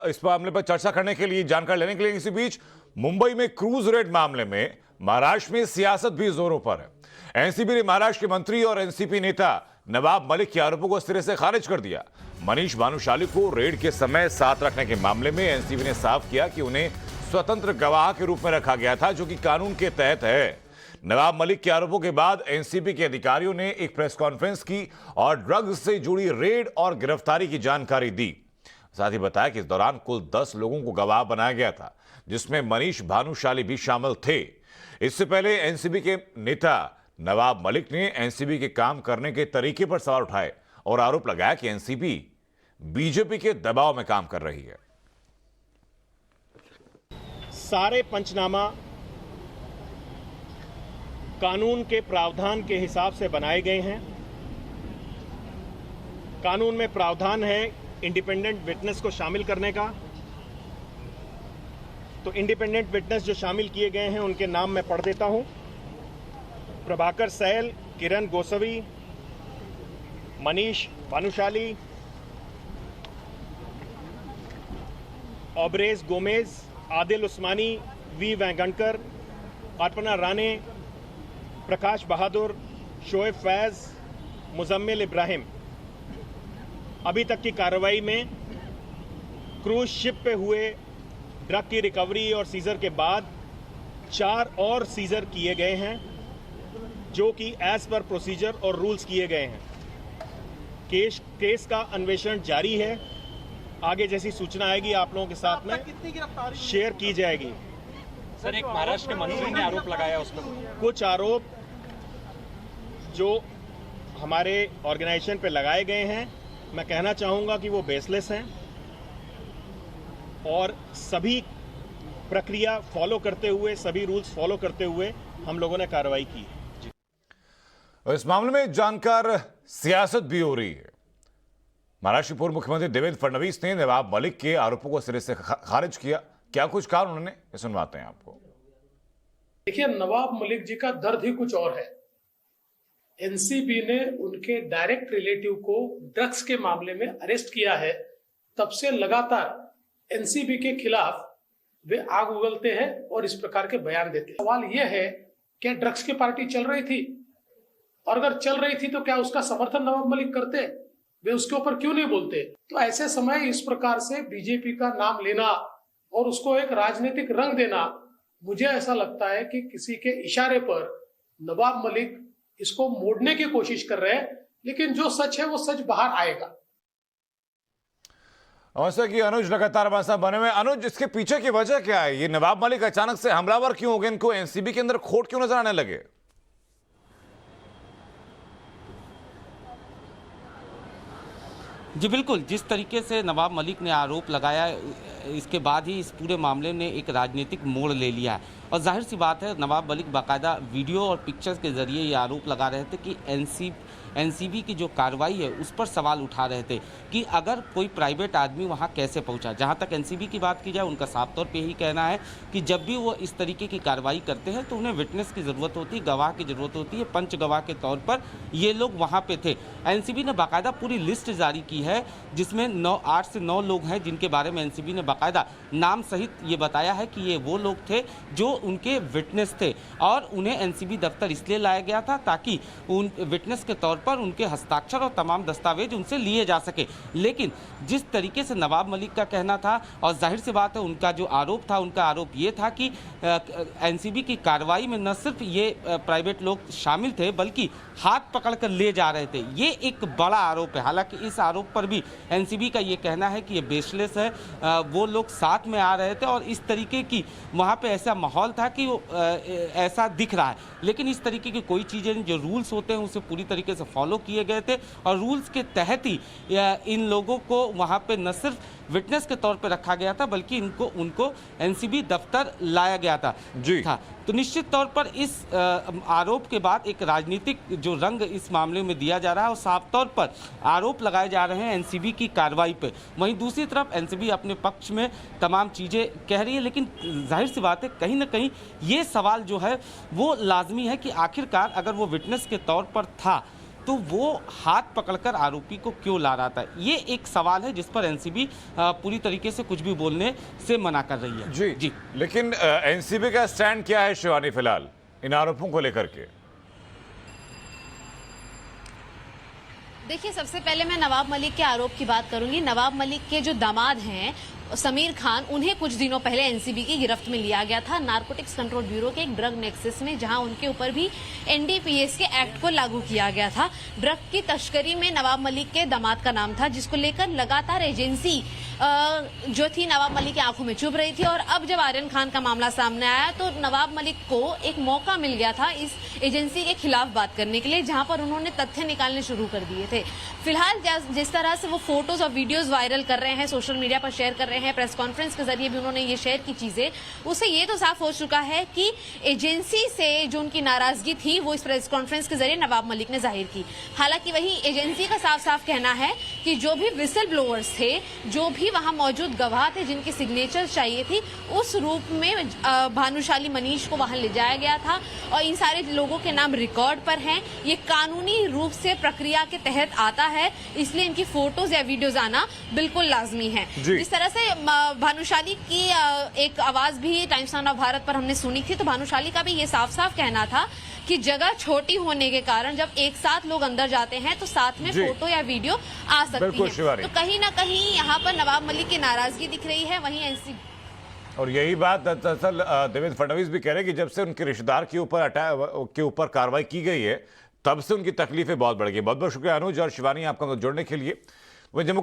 इस मामले पर चर्चा करने के लिए, जानकारी लेने के लिए, इसी बीच मुंबई में क्रूज रेड मामले में महाराष्ट्र में सियासत भी जोरों पर है। एनसीबी ने महाराष्ट्र के मंत्री और एनसीपी नेता नवाब मलिक के आरोपों को सिरे से खारिज कर दिया। मनीष भानुशाली को रेड के समय साथ रखने के मामले में एनसीबी ने साफ किया कि उन्हें स्वतंत्र गवाह के रूप में रखा गया था, जो कि कानून के तहत है। नवाब मलिक के आरोपों के बाद एनसीबी के अधिकारियों ने एक प्रेस कॉन्फ्रेंस की और ड्रग्स से जुड़ी रेड और गिरफ्तारी की जानकारी दी। साथ ही बताया कि इस दौरान कुल 10 लोगों को गवाह बनाया गया था, जिसमें मनीष भानुशाली भी शामिल थे। इससे पहले एनसीबी के नेता नवाब मलिक ने एनसीबी के काम करने के तरीके पर सवाल उठाए और आरोप लगाया कि एनसीबी बीजेपी के दबाव में काम कर रही है। सारे पंचनामा कानून के प्रावधान के हिसाब से बनाए गए हैं। कानून में प्रावधान है इंडिपेंडेंट विटनेस को शामिल करने का। तो इंडिपेंडेंट विटनेस जो शामिल किए गए हैं उनके नाम मैं पढ़ देता हूं। प्रभाकर सैल, किरण गोस्वामी, मनीष भानुशाली, ऑब्रेज गोमेज, आदिल उस्मानी, वी वेंकटकर, अर्पणा राणे, प्रकाश बहादुर, शोएब फैज, मुजम्मिल इब्राहिम। अभी तक की कार्रवाई में क्रूज शिप पे हुए ड्रग की रिकवरी और सीजर के बाद 4 और सीजर किए गए हैं, जो कि एज पर प्रोसीजर और रूल्स किए गए हैं। केस का अन्वेषण जारी है। आगे जैसी सूचना आएगी आप लोगों के साथ में शेयर की जाएगी। सर, एक महाराष्ट्र के मंत्री ने आरोप लगाया उस पर। कुछ आरोप जो हमारे ऑर्गेनाइजेशन पे लगाए गए हैं, मैं कहना चाहूंगा कि वो बेसलेस हैं और सभी प्रक्रिया फॉलो करते हुए, सभी रूल्स फॉलो करते हुए हम लोगों ने कार्रवाई की है। इस मामले में जानकार सियासत भी हो रही है। महाराष्ट्र के पूर्व मुख्यमंत्री देवेंद्र फडणवीस ने नवाब मलिक के आरोपों को सिरे से खारिज किया। क्या कुछ कहा उन्होंने, सुनवाते हैं आपको। देखिए, नवाब मलिक जी का दर्द ही कुछ और है। एनसीबी ने उनके डायरेक्ट रिलेटिव को ड्रग्स के मामले में अरेस्ट किया है। तब से लगातार एनसीबी के खिलाफ वे आग उगलते हैं और इस प्रकार के बयान देते हैं। सवाल यह है, क्या ड्रग्स की पार्टी चल रही थी? और अगर चल रही थी तो क्या उसका समर्थन नवाब मलिक करते? वे उसके ऊपर क्यों नहीं बोलते? तो ऐसे समय इस प्रकार से बीजेपी का नाम लेना और उसको एक राजनीतिक रंग देना, मुझे ऐसा लगता है कि किसी के इशारे पर नवाब मलिक इसको मोड़ने की कोशिश कर रहे हैं। लेकिन जो सच है वो सच बाहर आएगा। वैसे कि अनुज लगातार हमारे साथ बने हुए। अनुज, इसके पीछे की वजह क्या है? ये नवाब मलिक अचानक से हमलावर क्यों हो गए? इनको एनसीबी के अंदर खोट क्यों नजर आने लगे? जी बिल्कुल, जिस तरीके से नवाब मलिक ने आरोप लगाया, इसके बाद ही इस पूरे मामले ने एक राजनीतिक मोड़ ले लिया है। और जाहिर सी बात है, नवाब मलिक बाकायदा वीडियो और पिक्चर्स के जरिए ये आरोप लगा रहे थे कि एनसीबी की जो कार्रवाई है उस पर सवाल उठा रहे थे कि अगर कोई प्राइवेट आदमी वहां कैसे पहुंचा। जहां तक एनसीबी की बात की जाए, उनका साफ तौर पे यही कहना है कि जब भी वो इस तरीके की कार्रवाई करते हैं तो उन्हें विटनेस की ज़रूरत होती है, गवाह की ज़रूरत होती है। पंच गवाह के तौर पर ये लोग वहाँ पे थे। एनसीबी ने बाकायदा पूरी लिस्ट जारी की है, जिसमें 8 से 9 लोग हैं जिनके बारे में एनसीबी ने बाकायदा नाम सहित ये बताया है कि ये वो लोग थे जो उनके विटनेस थे और उन्हें एनसीबी दफ्तर इसलिए लाया गया था ताकि उन विटनेस के तौर पर उनके हस्ताक्षर और तमाम दस्तावेज उनसे लिए जा सके। लेकिन जिस तरीके से नवाब मलिक का कहना था, और जाहिर सी बात है उनका जो आरोप था, उनका आरोप ये था कि एनसीबी की कार्रवाई में न सिर्फ ये प्राइवेट लोग शामिल थे बल्कि हाथ पकड़कर ले जा रहे थे। ये एक बड़ा आरोप है। हालांकि इस आरोप पर भी एनसीबी का ये कहना है कि ये बेसलेस है। वो लोग साथ में आ रहे थे और इस तरीके की वहाँ पे ऐसा माहौल था कि वो ऐसा दिख रहा है। लेकिन इस तरीके की कोई चीज़ें, जो रूल्स होते हैं उसे पूरी तरीके से फॉलो किए गए थे और रूल्स के तहत ही इन लोगों को वहाँ पे न सिर्फ विटनेस के तौर पे रखा गया था बल्कि उनको एनसीबी दफ्तर लाया गया था। तो निश्चित तौर पर इस आरोप के बाद एक राजनीतिक जो रंग इस मामले में दिया जा रहा है और साफ तौर पर आरोप लगाए जा रहे हैं एनसीबी की कार्रवाई पे। वहीं दूसरी तरफ एनसीबी अपने पक्ष में तमाम चीज़ें कह रही है, लेकिन जाहिर सी बात है कहीं ना कहीं ये सवाल जो है वो लाजमी है कि आखिरकार अगर वो विटनेस के तौर पर था तो वो हाथ पकड़कर आरोपी को क्यों ला रहा था, ये एक सवाल है जिस पर एनसीबी पूरी तरीके से कुछ भी बोलने से मना कर रही है। जी लेकिन एनसीबी का स्टैंड क्या है शिवानी फिलहाल इन आरोपों को लेकर के? देखिए, सबसे पहले मैं नवाब मलिक के आरोप की बात करूंगी। नवाब मलिक के जो दामाद हैं समीर खान, उन्हें कुछ दिनों पहले एनसीबी की गिरफ्त में लिया गया था नारकोटिक्स कंट्रोल ब्यूरो के एक ड्रग नेक्सस में, जहां उनके ऊपर भी एनडीपीएस के एक्ट को लागू किया गया था। ड्रग की तस्करी में नवाब मलिक के दामाद का नाम था, जिसको लेकर लगातार एजेंसी जो थी नवाब मलिक की आंखों में चुभ रही थी। और अब जब आर्यन खान का मामला सामने आया तो नवाब मलिक को एक मौका मिल गया था इस एजेंसी के खिलाफ बात करने के लिए, जहां पर उन्होंने तथ्य निकालने शुरू कर दिए थे। फिलहाल जिस तरह से वो फोटोज और वीडियोज वायरल कर रहे हैं, सोशल मीडिया पर शेयर कर रहे हैं, प्रेस कॉन्फ्रेंस के जरिए भी उन्होंने ये शेयर की चीजें, उससे ये तो साफ हो चुका है कि एजेंसी से जो उनकी नाराजगी थी वो इस प्रेस कॉन्फ्रेंस के जरिए नवाब मलिक ने जाहिर की। हालांकि वही एजेंसी का साफ साफ कहना है कि जो भी विसल ब्लोअर्स थे, जो भी वहां मौजूद गवाह थे जिनकी सिग्नेचर चाहिए थी, उस रूप में भानुशाली मनीष को वहां ले जाया गया था और इन सारे लोगों के नाम रिकॉर्ड पर हैं। ये कानूनी रूप से प्रक्रिया के तहत आता है, इसलिए इनकी फोटोज या वीडियोज आना बिल्कुल लाजमी है। जिस तरह से भानुशाली की एक आवाज भी टाइम्स ऑफ भारत पर हमने सुनी थी, तो भानुशाली का भी ये साफ साफ कहना था कि जगह छोटी होने के कारण जब एक साथ लोग अंदर जाते हैं तो साथ में फोटो या वीडियो आ सकती है। तो कहीं ना कहीं यहाँ पर नवाब मलिक की नाराजगी दिख रही है। वहीं एनसीबी, और यही बात दरअसल देवेंद्र फडणवीस भी कह रहे हैं कि जब से उनके रिश्तेदार के ऊपर कार्रवाई की गई है तब से उनकी तकलीफें बहुत बढ़ गई। बहुत बहुत शुक्रिया अनुज और शिवानी आपका जुड़ने के लिए। वहीं जम्मू